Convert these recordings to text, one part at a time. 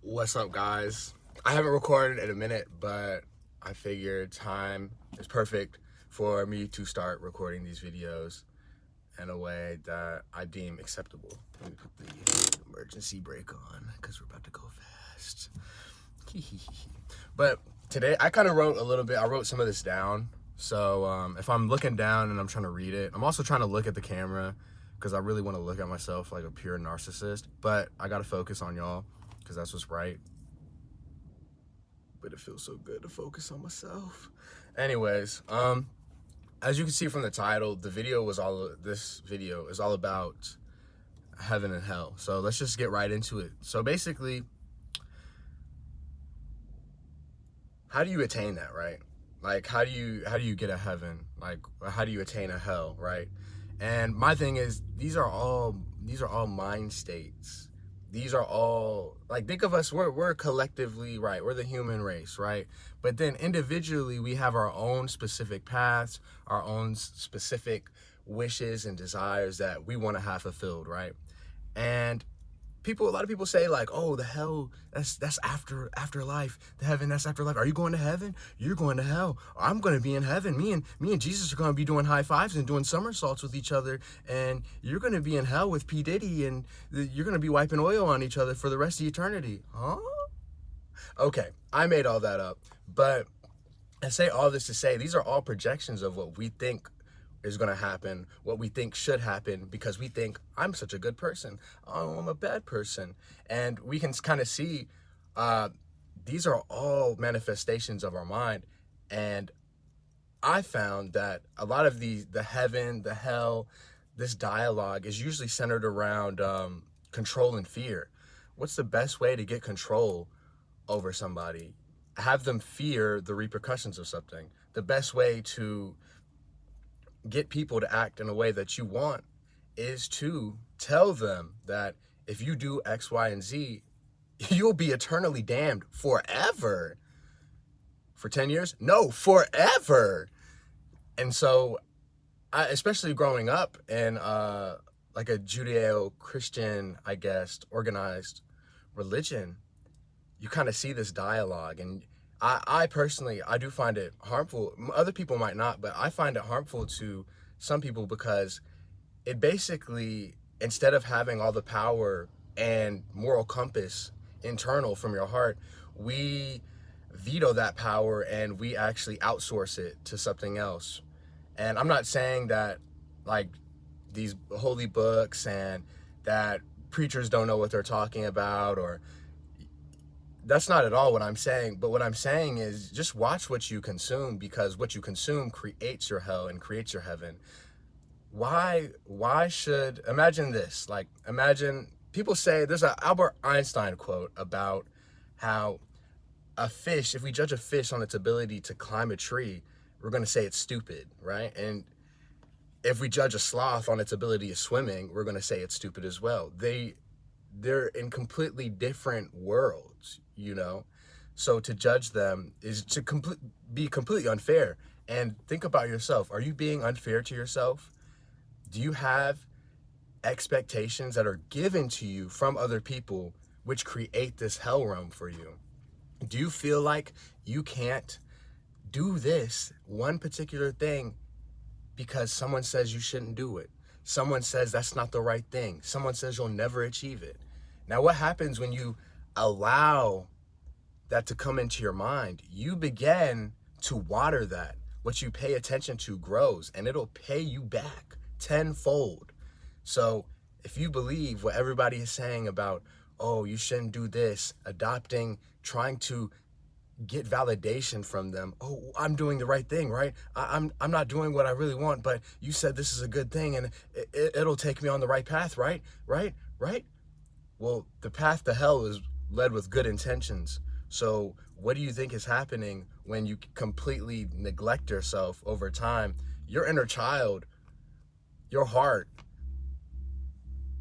What's up, guys? I haven't recorded in a minute, but I figured time is perfect for me to start recording these videos in a way that I deem acceptable. Let me put the emergency brake on because we're about to go fast. But today I kind of wrote a little bit. I wrote some of this down. So if I'm looking down and I'm trying to read it, I'm also trying to look at the camera because I really want to look at myself like a pure narcissist. But I got to focus on y'all because that's what's right. But it feels so good to focus on myself. Anyways, as you can see from the title, this video is all about heaven and hell. So let's just get right into it. So basically, how do you attain that, right? Like how do you get a heaven? Like how do you attain a hell, right? And my thing is these are all mind states. These are all, like, think of us, we're collectively, right? We're the human race, right? But then individually we have our own specific paths, our own specific wishes and desires that we want to have fulfilled, right? And a lot of people say, like, oh, the hell, that's afterlife. The heaven, that's afterlife. Are you going to heaven? You're going to hell. I'm going to be in heaven. Me and Jesus are going to be doing high fives and doing somersaults with each other, and you're going to be in hell with P Diddy, and you're going to be wiping oil on each other for the rest of eternity. Huh? Okay, I made all that up, but I say all this to say these are all projections of what we think is going to happen, what we think should happen, because we think I'm such a good person, oh, I'm a bad person. And we can kind of see these are all manifestations of our mind. And I found that a lot of the heaven, the hell, this dialogue is usually centered around control and fear. What's the best way to get control over somebody? Have them fear the repercussions of something. The best way to get people to act in a way that you want is to tell them that if you do X, Y, and Z, you'll be eternally damned forever. For 10 years? No, forever. And so, especially growing up in like a Judeo-Christian, I guess, organized religion, you kind of see this dialogue. And I personally, I do find it harmful. Other people might not, but I find it harmful to some people because it basically, instead of having all the power and moral compass internal from your heart, we veto that power and we actually outsource it to something else. And I'm not saying that, like, these holy books and that preachers don't know what they're talking about, or that's not at all what I'm saying. But what I'm saying is just watch what you consume, because what you consume creates your hell and creates your heaven. Why should, imagine this, like, imagine, people say, there's an Albert Einstein quote about how a fish, if we judge a fish on its ability to climb a tree, we're going to say it's stupid, right? And if we judge a sloth on its ability of swimming, we're going to say it's stupid as well. They're in completely different worlds, you know? So to judge them is to be completely unfair. And think about yourself. Are you being unfair to yourself? Do you have expectations that are given to you from other people which create this hell realm for you? Do you feel like you can't do this one particular thing because someone says you shouldn't do it? Someone says that's not the right thing. Someone says you'll never achieve it. Now, what happens when you allow that to come into your mind? You begin to water that. What you pay attention to grows, and it'll pay you back tenfold. So if you believe what everybody is saying about, oh, you shouldn't do this, trying to get validation from them. Oh, I'm doing the right thing, right? I'm not doing what I really want, but you said this is a good thing and it'll take me on the right path, right? Right? Well, the path to hell is led with good intentions. So what do you think is happening when you completely neglect yourself over time? Your inner child, your heart,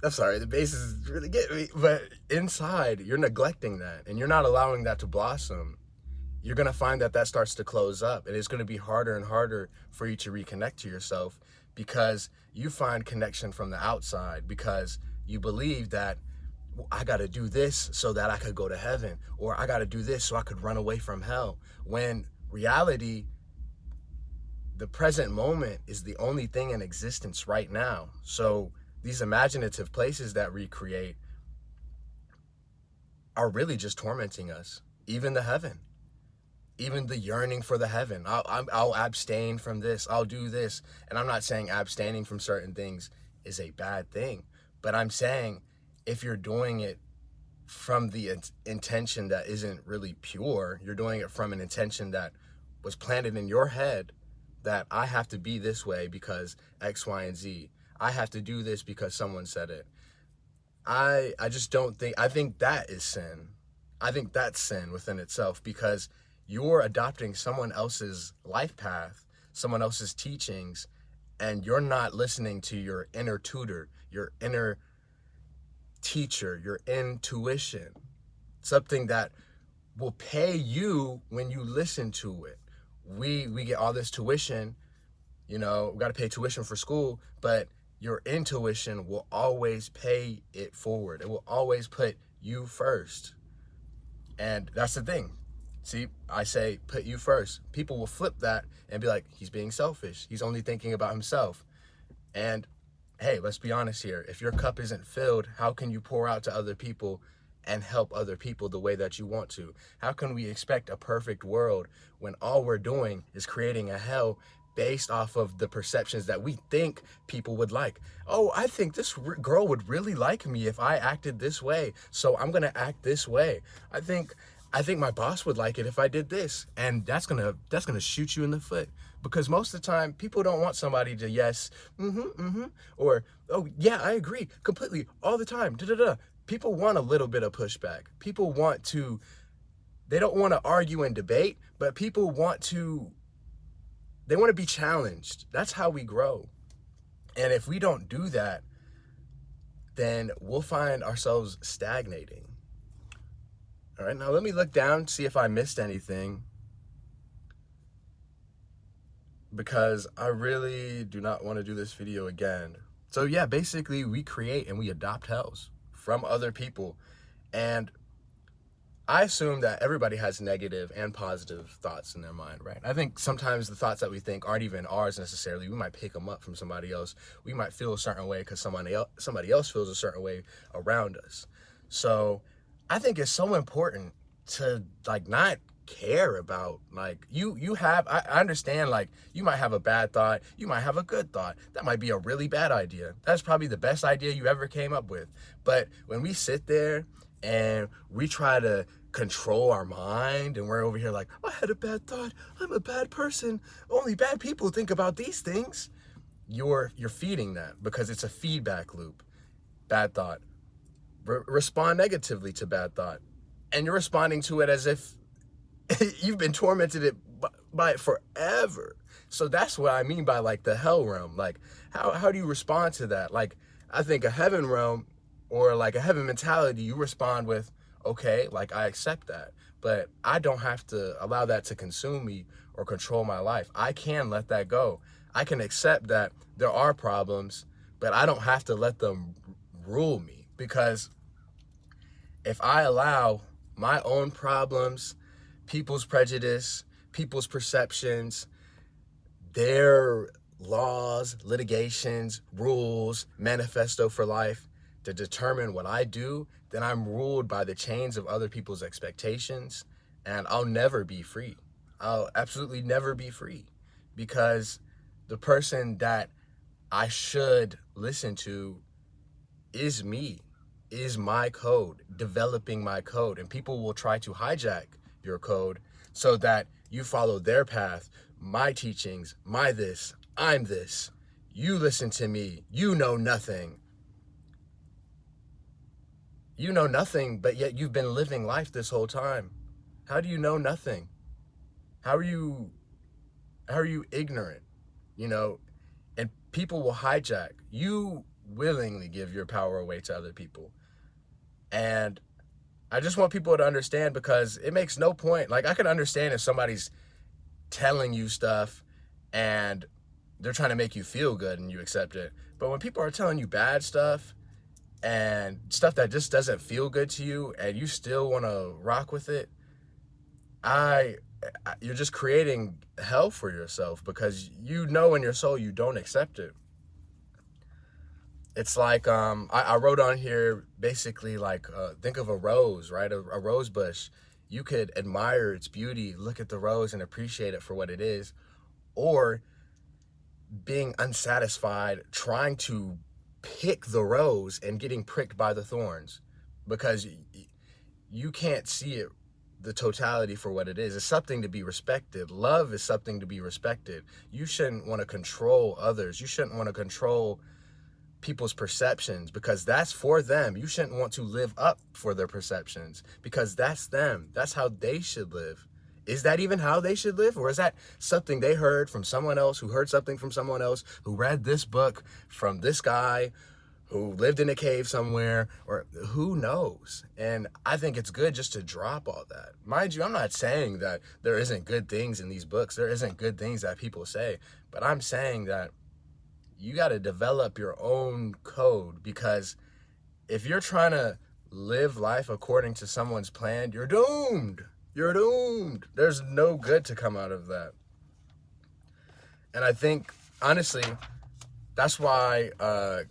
I'm sorry, the bass is really getting me, but inside, you're neglecting that and you're not allowing that to blossom. You're going to find that starts to close up, and it's going to be harder and harder for you to reconnect to yourself because you find connection from the outside, because you believe that I got to do this so that I could go to heaven, or I got to do this so I could run away from hell. When reality, the present moment is the only thing in existence right now. So these imaginative places that we create are really just tormenting us. Even the heaven, even the yearning for the heaven. I'll abstain from this. I'll do this. And I'm not saying abstaining from certain things is a bad thing, but I'm saying if you're doing it from the intention that isn't really pure, you're doing it from an intention that was planted in your head, that I have to be this way because X, Y, and Z. I have to do this because someone said it. I just don't think, I think that is sin. I think that's sin within itself, because you're adopting someone else's life path, someone else's teachings, and you're not listening to your inner tutor, your inner teacher, your intuition, something that will pay you when you listen to it. We get all this tuition, we got to pay tuition for school, but your intuition will always pay it forward. It will always put you first. And that's the thing. See, I say put you first. People will flip that and be like, he's being selfish. He's only thinking about himself. And hey, let's be honest here. If your cup isn't filled, how can you pour out to other people and help other people the way that you want to? How can we expect a perfect world when all we're doing is creating a hell based off of the perceptions that we think people would like? Oh, I think this girl would really like me if I acted this way, so I'm gonna act this way. I think my boss would like it if I did this, and that's gonna shoot you in the foot, because most of the time people don't want somebody to yes, or oh yeah, I agree completely all the time. People want a little bit of pushback. They don't want to argue and debate, but people want to be challenged. That's how we grow. And if we don't do that, then we'll find ourselves stagnating. All right, now let me look down, see if I missed anything, because I really do not want to do this video again. So yeah, basically we create and we adopt hells from other people. And I assume that everybody has negative and positive thoughts in their mind, right? I think sometimes the thoughts that we think aren't even ours necessarily. We might pick them up from somebody else. We might feel a certain way because somebody else feels a certain way around us. So I think it's so important to not care about I understand, you might have a bad thought, you might have a good thought. That might be a really bad idea. That's probably the best idea you ever came up with. But when we sit there and we try to control our mind, and we're over here like, I had a bad thought, I'm a bad person, only bad people think about these things, you're feeding that, because it's a feedback loop. Bad thought, respond negatively to bad thought, and you're responding to it as if you've been tormented by it forever. So that's what I mean by the hell realm. How do you respond to that? I think a heaven realm, or a heaven mentality, you respond with, okay, I accept that, but I don't have to allow that to consume me or control my life. I can let that go. I can accept that there are problems, but I don't have to let them rule me, because if I allow my own problems, people's prejudice, people's perceptions, their laws, litigations, rules, manifesto for life to determine what I do, then I'm ruled by the chains of other people's expectations, and I'll never be free. I'll absolutely never be free, because the person that I should listen to is me, is my code, developing my code. And people will try to hijack your code so that you follow their path, my teachings, my this, I'm this. You listen to me, you know nothing. You know nothing, but yet you've been living life this whole time. How do you know nothing? How are you ignorant? And people will hijack. You willingly give your power away to other people. And I just want people to understand, because it makes no point. I can understand if somebody's telling you stuff and they're trying to make you feel good and you accept it. But when people are telling you bad stuff and stuff that just doesn't feel good to you and you still want to rock with it, I you're just creating hell for yourself because you know in your soul you don't accept it. It's like I wrote on here basically like think of a rose, right? A rose bush. You could admire its beauty, look at the rose and appreciate it for what it is, or being unsatisfied, trying to pick the rose and getting pricked by the thorns because you can't see it, the totality for what it is. It's something to be respected. Love is something to be respected. You shouldn't want to control others. You shouldn't want to control people's perceptions because that's for them. You shouldn't want to live up for their perceptions because that's them. That's how they should live. Is that even how they should live? Or is that something they heard from someone else who heard something from someone else who read this book from this guy who lived in a cave somewhere, or who knows? And I think it's good just to drop all that. Mind you, I'm not saying that there isn't good things in these books. There isn't good things that people say, but I'm saying that you got to develop your own code because if you're trying to live life according to someone's plan, you're doomed. You're doomed. There's no good to come out of that. And I think, honestly, that's why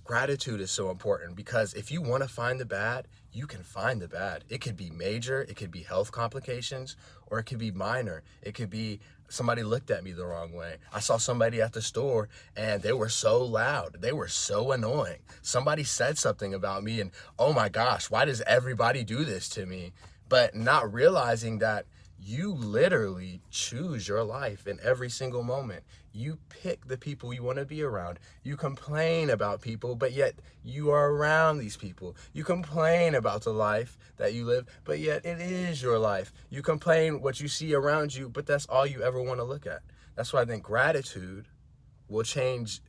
gratitude is so important, because if you want to find the bad, you can find the bad. It could be major, it could be health complications, or it could be minor. It could be somebody looked at me the wrong way. I saw somebody at the store and they were so loud. They were so annoying. Somebody said something about me and, oh my gosh, why does everybody do this to me? But not realizing that you literally choose your life in every single moment. You pick the people you want to be around. You complain about people, but yet you are around these people. You complain about the life that you live, but yet it is your life. You complain what you see around you, but that's all you ever want to look at. That's why I think gratitude will change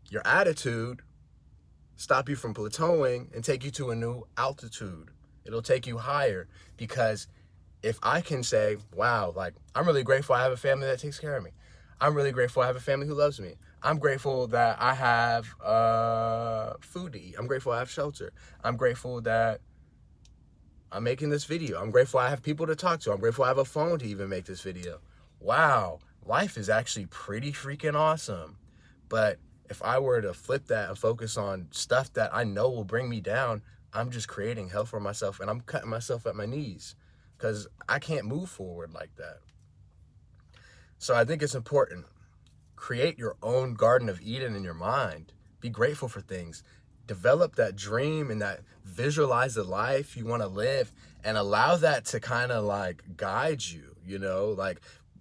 your attitude, stop you from plateauing, and take you to a new altitude. It'll take you higher, because if I can say, wow, like, I'm really grateful I have a family that takes care of me. I'm really grateful I have a family who loves me. I'm grateful that I have food to eat. I'm grateful I have shelter. I'm grateful that I'm making this video. I'm grateful I have people to talk to. I'm grateful I have a phone to even make this video. Wow, life is actually pretty freaking awesome. But if I were to flip that and focus on stuff that I know will bring me down, I'm just creating hell for myself, and I'm cutting myself at my knees because I can't move forward like that. So I think it's important. Create your own Garden of Eden in your mind. Be grateful for things. Develop that dream and that visualize the life you want to live, and allow that to kind of like guide you, you know,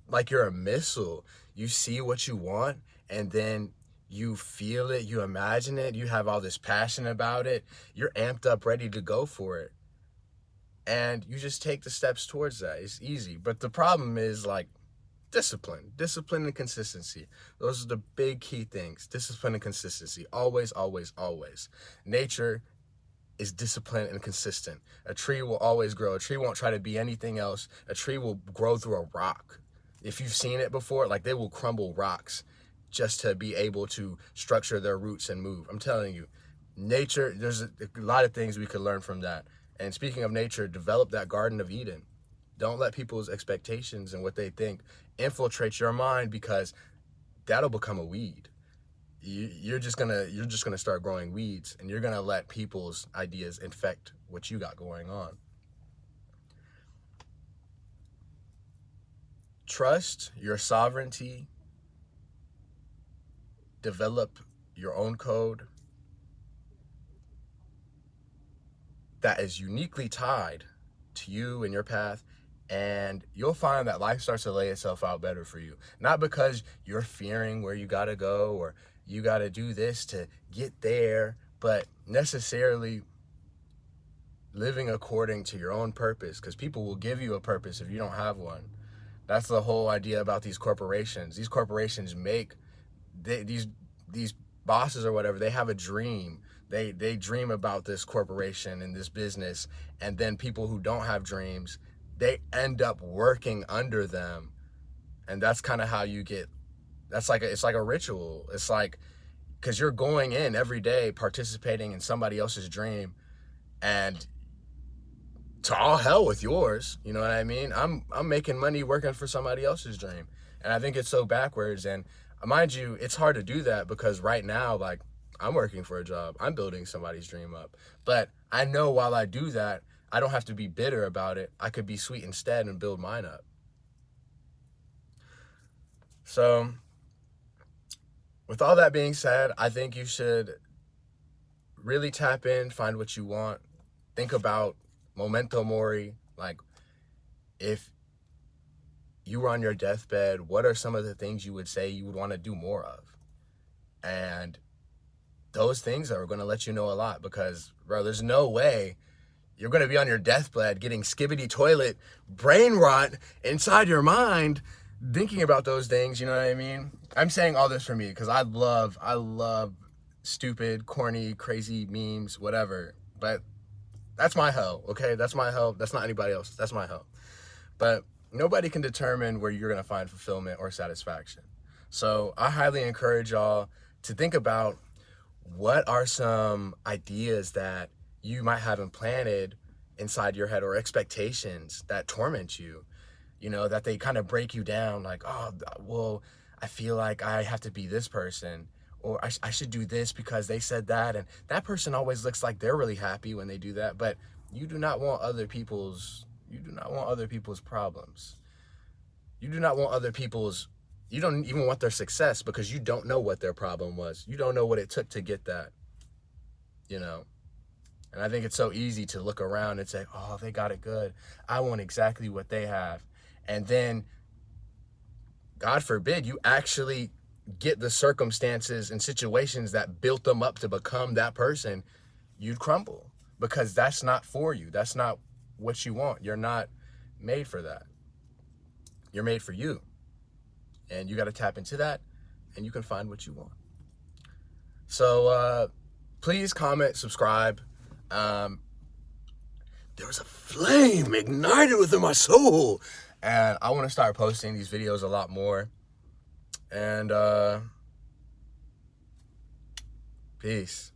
like you're a missile. You see what you want, and then you feel it, you imagine it, you have all this passion about it, you're amped up, ready to go for it. And you just take the steps towards that. It's easy. But the problem is like discipline and consistency. Those are the big key things. Discipline and consistency. Always, always, always. Nature is disciplined and consistent. A tree will always grow. A tree won't try to be anything else. A tree will grow through a rock. If you've seen it before, like, they will crumble rocks just to be able to structure their roots and move. I'm telling you, nature, there's a lot of things we could learn from that. And speaking of nature, develop that Garden of Eden. Don't let people's expectations and what they think infiltrate your mind, because that'll become a weed. You're just gonna start growing weeds, and you're gonna let people's ideas infect what you got going on. Trust your sovereignty. Develop your own code that is uniquely tied to you and your path, and you'll find that life starts to lay itself out better for you. Not because you're fearing where you gotta go or you gotta do this to get there, but necessarily living according to your own purpose, because people will give you a purpose if you don't have one. That's the whole idea about these corporations. These corporations make these bosses or whatever, they have a dream. They dream about this corporation and this business, and then people who don't have dreams, they end up working under them. And that's kind of how you get, it's like a ritual. It's like because you're going in every day participating in somebody else's dream, and to all hell with yours. You know what I mean? I'm making money working for somebody else's dream, and I think it's so backwards. And mind you, it's hard to do that because right now, like, I'm working for a job, I'm building somebody's dream up. But I know while I do that, I don't have to be bitter about it. I could be sweet instead and build mine up. So with all that being said, I think you should really tap in, find what you want, think about memento mori. Like, if you were on your deathbed, what are some of the things you would say you would want to do more of? And those things are going to let you know a lot, because, bro, there's no way you're going to be on your deathbed getting skibbity toilet brain rot inside your mind thinking about those things. You know what I mean? I'm saying all this for me because I love stupid, corny, crazy memes, whatever. But that's my hell, okay? That's my hell. That's not anybody else. That's my hell. But nobody can determine where you're going to find fulfillment or satisfaction. So I highly encourage y'all to think about what are some ideas that you might have implanted inside your head, or expectations that torment you, that they kind of break you down. Like, oh, well, I feel like I have to be this person, or I should do this because they said that, and that person always looks like they're really happy when they do that. But you do not want other people's problems. You don't even want their success, because you don't know what their problem was. You don't know what it took to get that, And I think it's so easy to look around and say, oh, they got it good, I want exactly what they have. And then, God forbid, you actually get the circumstances and situations that built them up to become that person, you'd crumble, because that's not for you. That's not what you want. You're not made for that. You're made for you. And you got to tap into that, and you can find what you want. So please comment, subscribe. There was a flame ignited within my soul, and I want to start posting these videos a lot more. And peace.